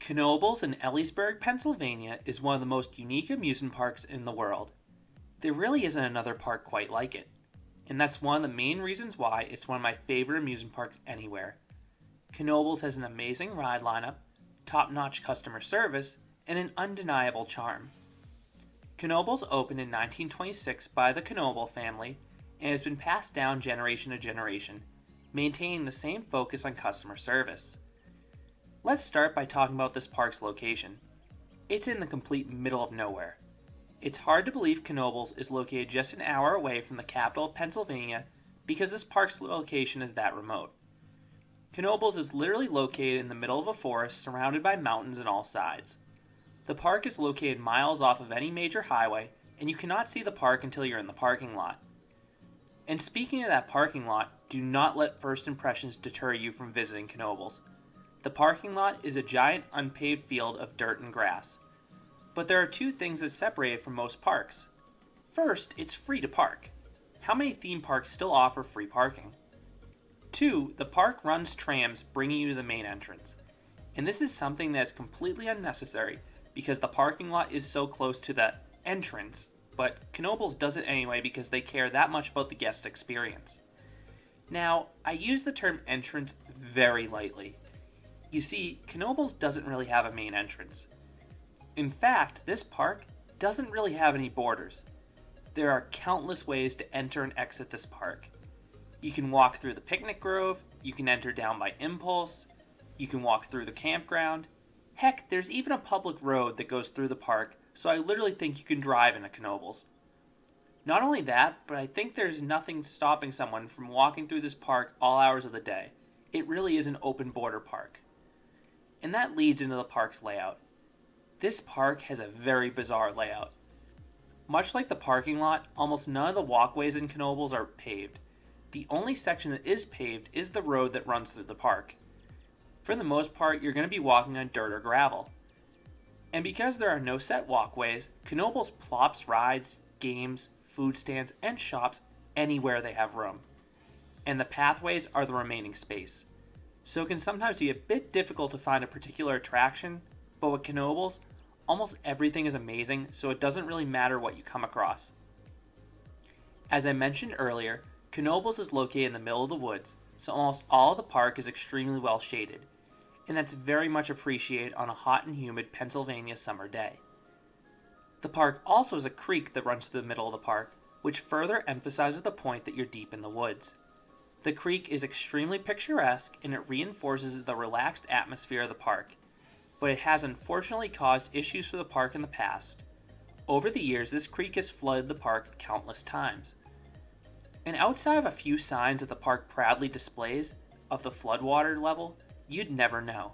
Knoebels in Ellisburg, Pennsylvania is one of the most unique amusement parks in the world. There really isn't another park quite like it, and that's one of the main reasons why it's one of my favorite amusement parks anywhere. Knoebels has an amazing ride lineup, top-notch customer service, and an undeniable charm. Knoebels opened in 1926 by the Knoebel family and has been passed down generation to generation, maintaining the same focus on customer service. Let's start by talking about this park's location. It's in the complete middle of nowhere. It's hard to believe Knoebels is located just an hour away from the capital of Pennsylvania because this park's location is that remote. Knoebels is literally located in the middle of a forest surrounded by mountains on all sides. The park is located miles off of any major highway, and you cannot see the park until you're in the parking lot. And speaking of that parking lot, do not let first impressions deter you from visiting Knoebels. The parking lot is a giant unpaved field of dirt and grass. But there are two things that separate it from most parks. First, it's free to park. How many theme parks still offer free parking? Two, the park runs trams bringing you to the main entrance. And this is something that is completely unnecessary because the parking lot is so close to the entrance, but Knoebels does it anyway because they care that much about the guest experience. Now, I use the term entrance very lightly. You see, Knoebels doesn't really have a main entrance. In fact, this park doesn't really have any borders. There are countless ways to enter and exit this park. You can walk through the picnic grove, you can enter down by impulse, you can walk through the campground. Heck, there's even a public road that goes through the park, so I literally think you can drive into Knoebels. Not only that, but I think there's nothing stopping someone from walking through this park all hours of the day. It really is an open border park. And that leads into the park's layout. This park has a very bizarre layout. Much like the parking lot, almost none of the walkways in Knoebels are paved. The only section that is paved is the road that runs through the park. For the most part, you're going to be walking on dirt or gravel. And because there are no set walkways, Knoebels plops rides, games, food stands, and shops anywhere they have room. And the pathways are the remaining space. So it can sometimes be a bit difficult to find a particular attraction, but with Knoebels, almost everything is amazing, so it doesn't really matter what you come across. As I mentioned earlier, Knoebels is located in the middle of the woods, so almost all of the park is extremely well shaded, and that's very much appreciated on a hot and humid Pennsylvania summer day. The park also has a creek that runs through the middle of the park, which further emphasizes the point that you're deep in the woods. The creek is extremely picturesque and it reinforces the relaxed atmosphere of the park, but it has unfortunately caused issues for the park in the past. Over the years, this creek has flooded the park countless times. And outside of a few signs that the park proudly displays of the floodwater level, you'd never know.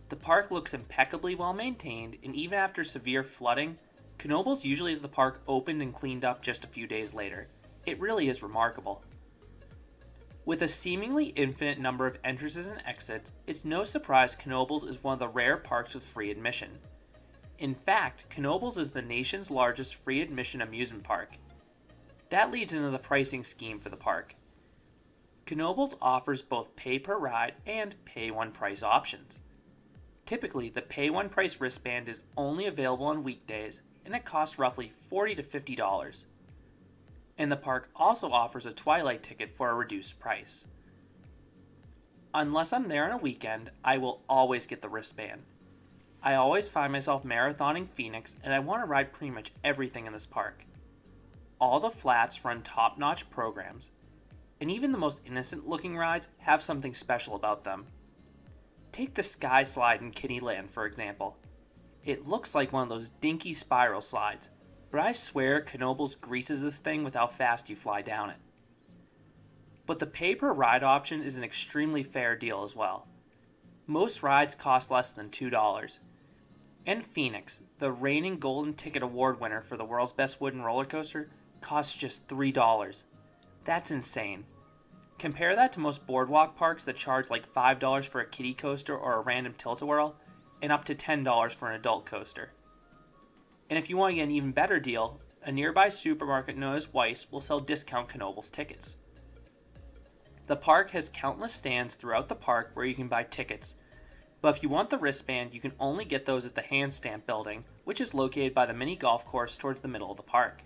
The park looks impeccably well maintained, and even after severe flooding, Knoebels usually has the park opened and cleaned up just a few days later. It really is remarkable. With a seemingly infinite number of entrances and exits, it's no surprise Knoebels is one of the rare parks with free admission. In fact, Knoebels is the nation's largest free admission amusement park. That leads into the pricing scheme for the park. Knoebels offers both pay per ride and pay one price options. Typically, the pay one price wristband is only available on weekdays, and it costs roughly $40 to $50. And the park also offers a twilight ticket for a reduced price. Unless I'm there on a weekend, I will always get the wristband. I always find myself marathoning Phoenix, and I want to ride pretty much everything in this park. All the flats run top-notch programs, and even the most innocent-looking rides have something special about them. Take the Sky Slide in Kittyland, for example. It looks like one of those dinky spiral slides, but I swear Knoebels greases this thing with how fast you fly down it. But the pay-per-ride option is an extremely fair deal as well. Most rides cost less than $2. And Phoenix, the reigning Golden Ticket Award winner for the world's best wooden roller coaster, costs just $3. That's insane. Compare that to most boardwalk parks that charge like $5 for a kiddie coaster or a random tilt-a-whirl, and up to $10 for an adult coaster. And if you want to get an even better deal, a nearby supermarket known as Weis will sell discount Knoebels tickets. The park has countless stands throughout the park where you can buy tickets, But if you want the wristband, you can only get those at the Handstand building, which is located by the mini golf course towards the middle of the park.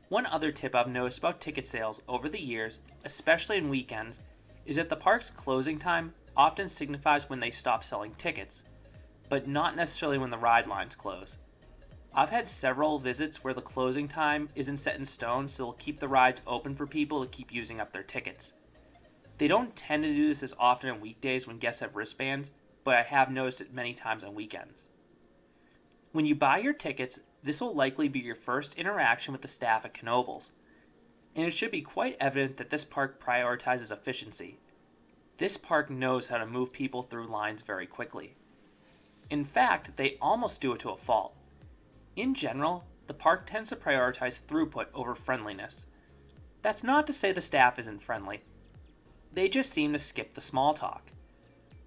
One other tip I've noticed about ticket sales over the years, especially on weekends, is that the park's closing time often signifies when they stop selling tickets, but not necessarily when the ride lines close. I've had several visits where the closing time isn't set in stone, so they'll keep the rides open for people to keep using up their tickets. They don't tend to do this as often on weekdays when guests have wristbands, but I have noticed it many times on weekends. When you buy your tickets, this will likely be your first interaction with the staff at Knoebels, and it should be quite evident that this park prioritizes efficiency. This park knows how to move people through lines very quickly. In fact, they almost do it to a fault. In general, the park tends to prioritize throughput over friendliness. That's not to say the staff isn't friendly. They just seem to skip the small talk.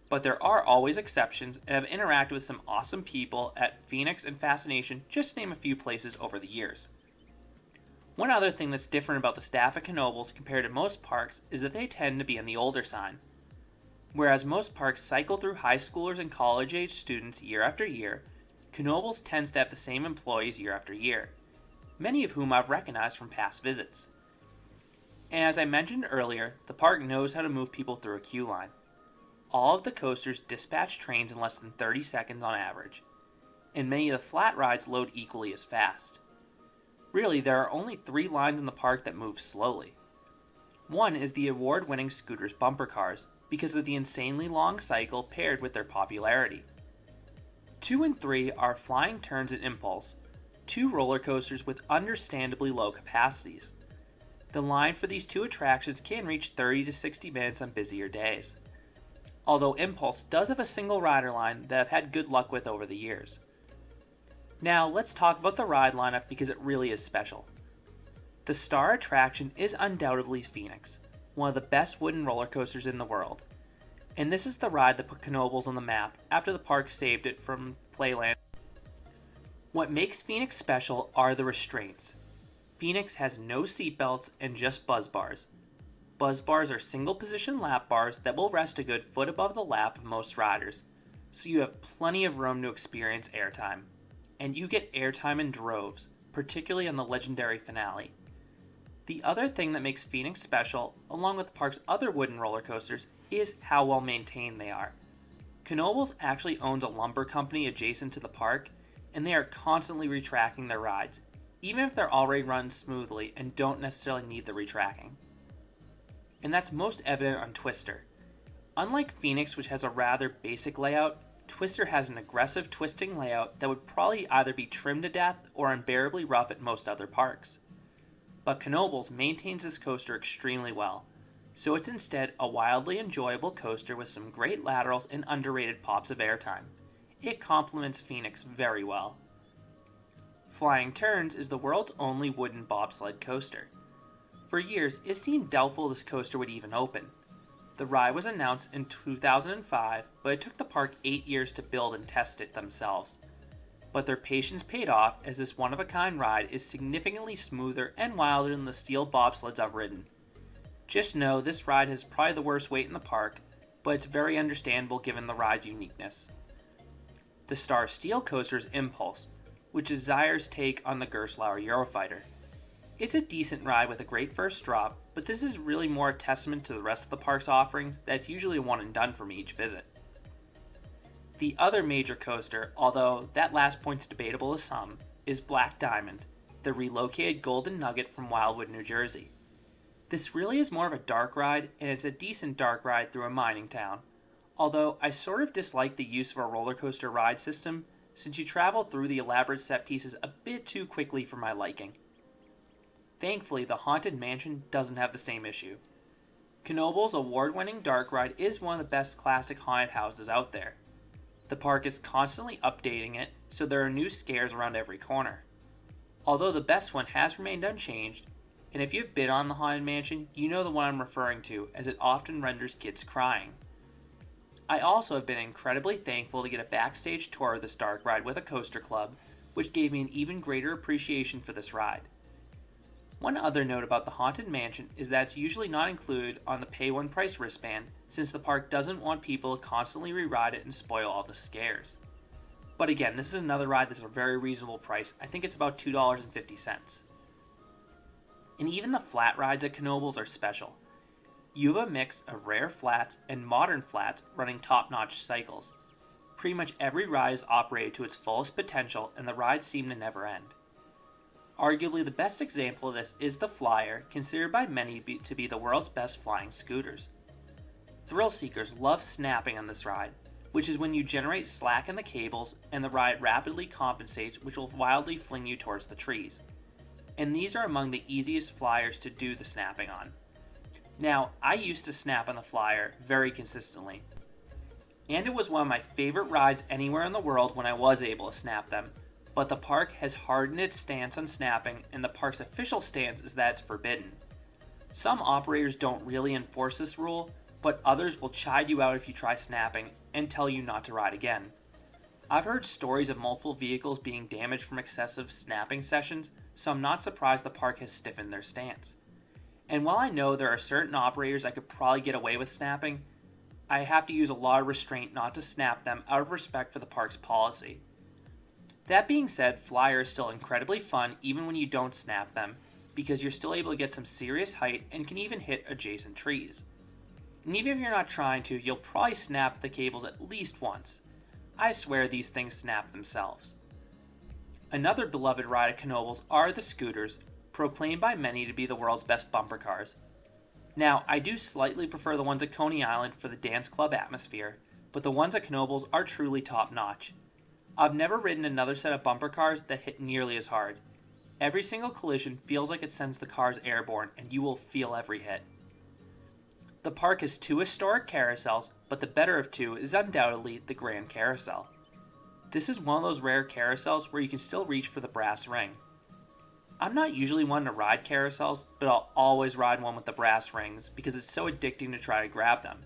But there are always exceptions, and I've interacted with some awesome people at Phoenix and Fascination, just to name a few places over the years. One other thing that's different about the staff at Knoebels compared to most parks is that they tend to be on the older side. Whereas most parks cycle through high schoolers and college-age students year after year, Knoebels tends to have the same employees year after year, many of whom I've recognized from past visits. And as I mentioned earlier, the park knows how to move people through a queue line. All of the coasters dispatch trains in less than 30 seconds on average, and many of the flat rides load equally as fast. Really, there are only 3 lines in the park that move slowly. One is the award-winning Scooters bumper cars, because of the insanely long cycle paired with their popularity. 2 and 3 are Flying Turns and Impulse, 2 roller coasters with understandably low capacities. The line for these 2 attractions can reach 30 to 60 minutes on busier days, although Impulse does have a single rider line that I've had good luck with over the years. Now let's talk about the ride lineup because it really is special. The star attraction is undoubtedly Phoenix, one of the best wooden roller coasters in the world. And this is the ride that put Knoebels on the map after the park saved it from Playland. What makes Phoenix special are the restraints. Phoenix has no seatbelts and just buzz bars. Buzz bars are single position lap bars that will rest a good foot above the lap of most riders, so you have plenty of room to experience airtime. And you get airtime in droves, particularly on the legendary finale. The other thing that makes Phoenix special, along with the park's other wooden roller coasters, is how well maintained they are. Knoebels actually owns a lumber company adjacent to the park, and they are constantly retracking their rides, even if they're already run smoothly and don't necessarily need the retracking. And that's most evident on Twister. Unlike Phoenix, which has a rather basic layout, Twister has an aggressive twisting layout that would probably either be trimmed to death or unbearably rough at most other parks. But Knoebels maintains this coaster extremely well, so it's instead a wildly enjoyable coaster with some great laterals and underrated pops of airtime. It complements Phoenix very well. Flying Turns is the world's only wooden bobsled coaster. For years, it seemed doubtful this coaster would even open. The ride was announced in 2005, but it took the park 8 years to build and test it themselves. But their patience paid off, as this one-of-a-kind ride is significantly smoother and wilder than the steel bobsleds I've ridden. Just know this ride has probably the worst weight in the park, but it's very understandable given the ride's uniqueness. The star steel coaster is Impulse, which is Zaire's take on the Gerstlauer Eurofighter. It's a decent ride with a great first drop, but this is really more a testament to the rest of the park's offerings that's usually a one and done from each visit. The other major coaster, although that last point's debatable to some, is Black Diamond, the relocated Golden Nugget from Wildwood, New Jersey. This really is more of a dark ride, and it's a decent dark ride through a mining town, although I sort of dislike the use of a roller coaster ride system since you travel through the elaborate set pieces a bit too quickly for my liking. Thankfully, the Haunted Mansion doesn't have the same issue. Knoebels' award-winning dark ride is one of the best classic haunted houses out there. The park is constantly updating it, so there are new scares around every corner. Although the best one has remained unchanged, and if you've been on the Haunted Mansion, you know the one I'm referring to, as it often renders kids crying. I also have been incredibly thankful to get a backstage tour of this dark ride with a coaster club, which gave me an even greater appreciation for this ride. One other note about the Haunted Mansion is that it's usually not included on the pay one price wristband, since the park doesn't want people to constantly re-ride it and spoil all the scares. But again, this is another ride that's a very reasonable price. I think it's about $2.50. And even the flat rides at Knoebels are special. You have a mix of rare flats and modern flats running top-notch cycles. Pretty much every ride is operated to its fullest potential, and the rides seem to never end. Arguably the best example of this is the Flyer, considered by many to be the world's best flying scooters. Thrill seekers love snapping on this ride, which is when you generate slack in the cables and the ride rapidly compensates, which will wildly fling you towards the trees. And these are among the easiest flyers to do the snapping on. Now, I used to snap on the Flyer very consistently, and it was one of my favorite rides anywhere in the world when I was able to snap them, but the park has hardened its stance on snapping, and the park's official stance is that it's forbidden. Some operators don't really enforce this rule, but others will chide you out if you try snapping and tell you not to ride again. I've heard stories of multiple vehicles being damaged from excessive snapping sessions, so I'm not surprised the park has stiffened their stance. And while I know there are certain operators I could probably get away with snapping, I have to use a lot of restraint not to snap them out of respect for the park's policy. That being said, Flyer is still incredibly fun even when you don't snap them, because you're still able to get some serious height and can even hit adjacent trees. And even if you're not trying to, you'll probably snap the cables at least once. I swear these things snap themselves. Another beloved ride at Knoebels are the scooters, proclaimed by many to be the world's best bumper cars. Now, I do slightly prefer the ones at Coney Island for the dance club atmosphere, but the ones at Knoebels are truly top notch. I've never ridden another set of bumper cars that hit nearly as hard. Every single collision feels like it sends the cars airborne, and you will feel every hit. The park has two historic carousels, but the better of two is undoubtedly the Grand Carousel. This is one of those rare carousels where you can still reach for the brass ring. I'm not usually one to ride carousels, but I'll always ride one with the brass rings because it's so addicting to try to grab them.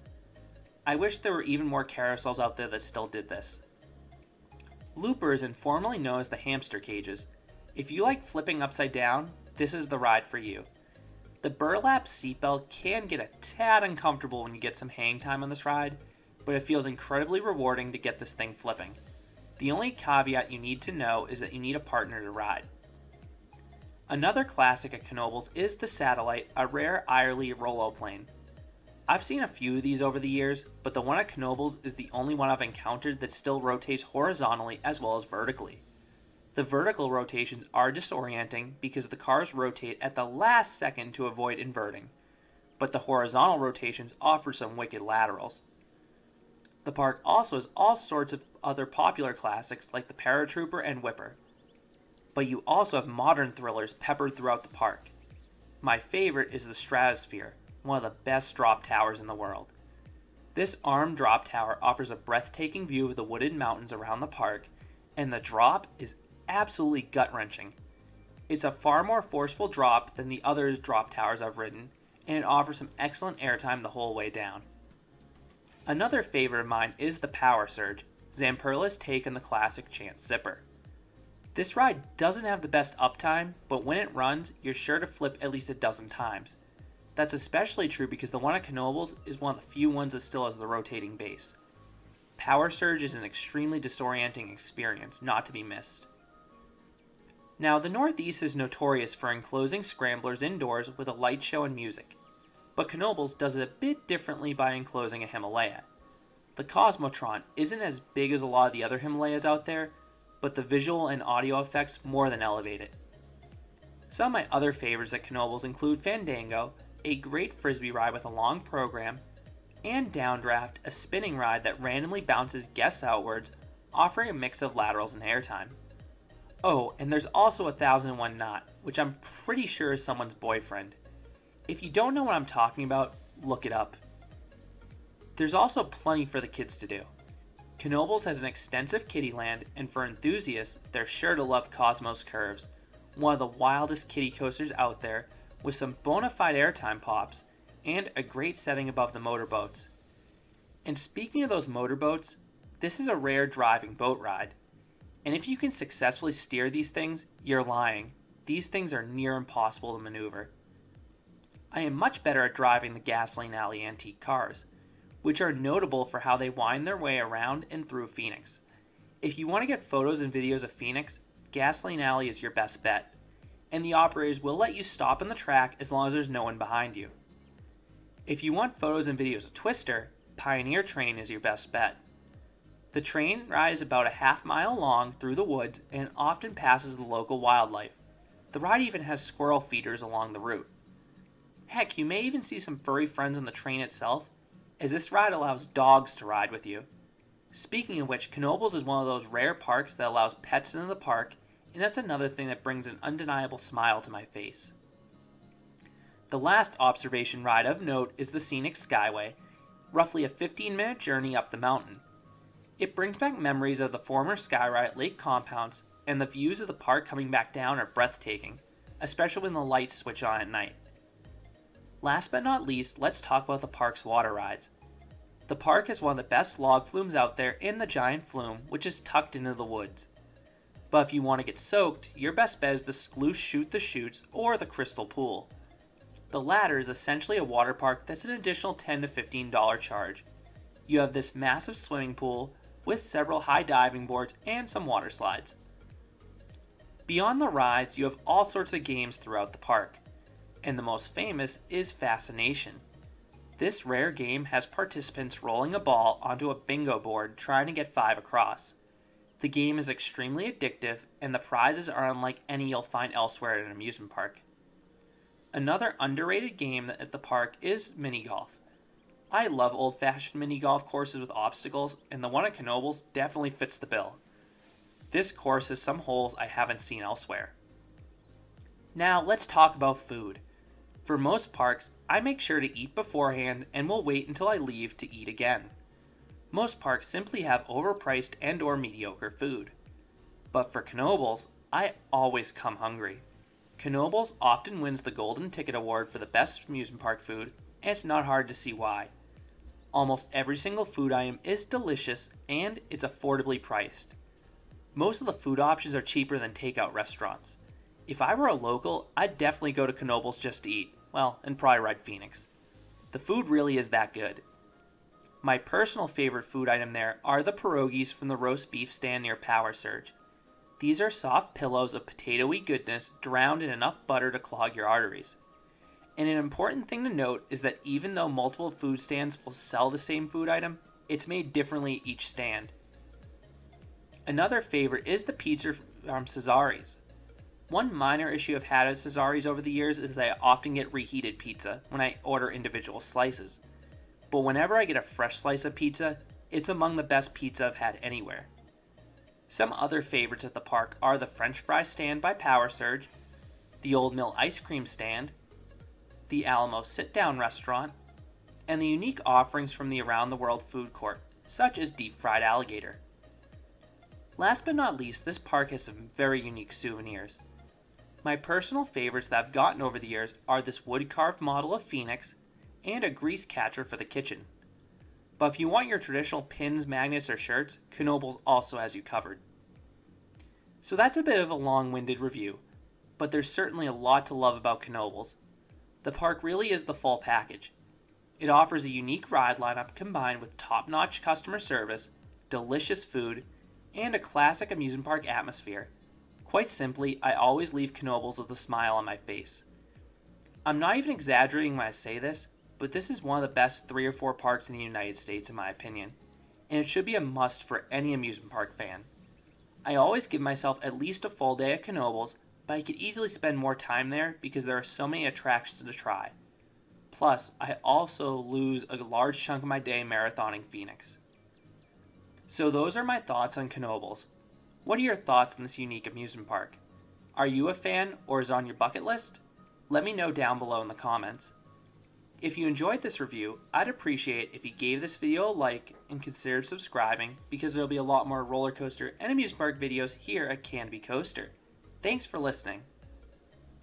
I wish there were even more carousels out there that still did this. Loopers, informally known as the hamster cages. If you like flipping upside down, this is the ride for you. The burlap seatbelt can get a tad uncomfortable when you get some hang time on this ride, but it feels incredibly rewarding to get this thing flipping. The only caveat you need to know is that you need a partner to ride. Another classic at Knoebels is the Satellite, a rare Irely roloplane. I've seen a few of these over the years, but the one at Knoebels is the only one I've encountered that still rotates horizontally as well as vertically. The vertical rotations are disorienting because the cars rotate at the last second to avoid inverting, but the horizontal rotations offer some wicked laterals. The park also has all sorts of other popular classics like the Paratrooper and Whipper, but you also have modern thrillers peppered throughout the park. My favorite is the Stratosphere, one of the best drop towers in the world. This armed drop tower offers a breathtaking view of the wooded mountains around the park, and the drop is absolutely gut-wrenching. It's a far more forceful drop than the other drop towers I've ridden, and it offers some excellent airtime the whole way down. Another favorite of mine is the Power Surge, Zamperla's take on the classic Chance Zipper. This ride doesn't have the best uptime, but when it runs, you're sure to flip at least a dozen times. That's especially true because the one at Knoebels is one of the few ones that still has the rotating base. Power Surge is an extremely disorienting experience, not to be missed. Now, the Northeast is notorious for enclosing scramblers indoors with a light show and music, but Knoebels does it a bit differently by enclosing a Himalaya. The Cosmotron isn't as big as a lot of the other Himalayas out there, but the visual and audio effects more than elevate it. Some of my other favorites at Knoebels include Fandango, a great frisbee ride with a long program, and Downdraft, a spinning ride that randomly bounces guests outwards, offering a mix of laterals and airtime. Oh, and there's also 1001 Knot, which I'm pretty sure is someone's boyfriend. If you don't know what I'm talking about, look it up. There's also plenty for the kids to do. Knoebels has an extensive kiddie land, and for enthusiasts, they're sure to love Cosmos Curves, one of the wildest kiddie coasters out there, with some bona fide airtime pops, and a great setting above the motorboats. And speaking of those motorboats, this is a rare driving boat ride. And if you can successfully steer these things, you're lying. these things are near impossible to maneuver. I am much better at driving the Gasoline Alley antique cars, which are notable for how they wind their way around and through Phoenix. If you want to get photos and videos of Phoenix, Gasoline Alley is your best bet, and the operators will let you stop on the track as long as there's no one behind you. If you want photos and videos of Twister, Pioneer Train is your best bet. The train ride is about a half-mile long through the woods and often passes the local wildlife. The ride even has squirrel feeders along the route. Heck, you may even see some furry friends on the train itself, as this ride allows dogs to ride with you. Speaking of which, Knoebels is one of those rare parks that allows pets into the park, and that's another thing that brings an undeniable smile to my face. The last observation ride of note is the Scenic Skyway, roughly a 15-minute journey up the mountain. It brings back memories of the former Skyride at Lake Compounce, and the views of the park coming back down are breathtaking, especially when the lights switch on at night. Last but not least, let's talk about the park's water rides. The park has one of the best log flumes out there in the Giant Flume, which is tucked into the woods. But if you want to get soaked, your best bet is the Skloosh Shoot the Chutes or the Crystal Pool. The latter is essentially a water park that's an additional $10 to $15 charge. You have this massive swimming pool with several high diving boards and some water slides. Beyond the rides, you have all sorts of games throughout the park, and the most famous is Fascination. This rare game has participants rolling a ball onto a bingo board trying to get 5 across. The game is extremely addictive, and the prizes are unlike any you'll find elsewhere at an amusement park. Another underrated game at the park is mini golf. I love old-fashioned mini golf courses with obstacles, and the one at Knoebels definitely fits the bill. This course has some holes I haven't seen elsewhere. Now let's talk about food. For most parks, I make sure to eat beforehand and will wait until I leave to eat again. Most parks simply have overpriced and or mediocre food. But for Knoebels, I always come hungry. Knoebels often wins the Golden Ticket Award for the best amusement park food, and it's not hard to see why. Almost every single food item is delicious and it's affordably priced. Most of the food options are cheaper than takeout restaurants. If I were a local, I'd definitely go to Knoebels just to eat. Well, and probably ride Phoenix. The food really is that good. My personal favorite food item there are the pierogies from the roast beef stand near Power Surge. These are soft pillows of potato-y goodness drowned in enough butter to clog your arteries. And an important thing to note is that even though multiple food stands will sell the same food item, it's made differently at each stand. Another favorite is the pizza from Cesare's. One minor issue I've had at Cesare's over the years is that I often get reheated pizza when I order individual slices. But whenever I get a fresh slice of pizza, it's among the best pizza I've had anywhere. Some other favorites at the park are the French fry stand by Power Surge, the Old Mill ice cream stand, the Alamo sit-down restaurant, and the unique offerings from the Around the World food court, such as deep-fried alligator. Last but not least, this park has some very unique souvenirs. My personal favorites that I've gotten over the years are this wood-carved model of Phoenix and a grease catcher for the kitchen. But if you want your traditional pins, magnets, or shirts, Knoebels also has you covered. So that's a bit of a long-winded review, but there's certainly a lot to love about Knoebels. The park really is the full package. It offers a unique ride lineup combined with top-notch customer service, delicious food, and a classic amusement park atmosphere. Quite simply, I always leave Knoebels with a smile on my face. I'm not even exaggerating when I say this, but this is one of the best 3 or 4 parks in the United States in my opinion, and it should be a must for any amusement park fan. I always give myself at least a full day at Knoebels, but I could easily spend more time there because there are so many attractions to try. Plus, I also lose a large chunk of my day marathoning Phoenix. So those are my thoughts on Knoebels. What are your thoughts on this unique amusement park? Are you a fan or is it on your bucket list? Let me know down below in the comments. If you enjoyed this review, I'd appreciate if you gave this video a like and considered subscribing because there'll be a lot more roller coaster and amusement park videos here at Canby Coaster. Thanks for listening.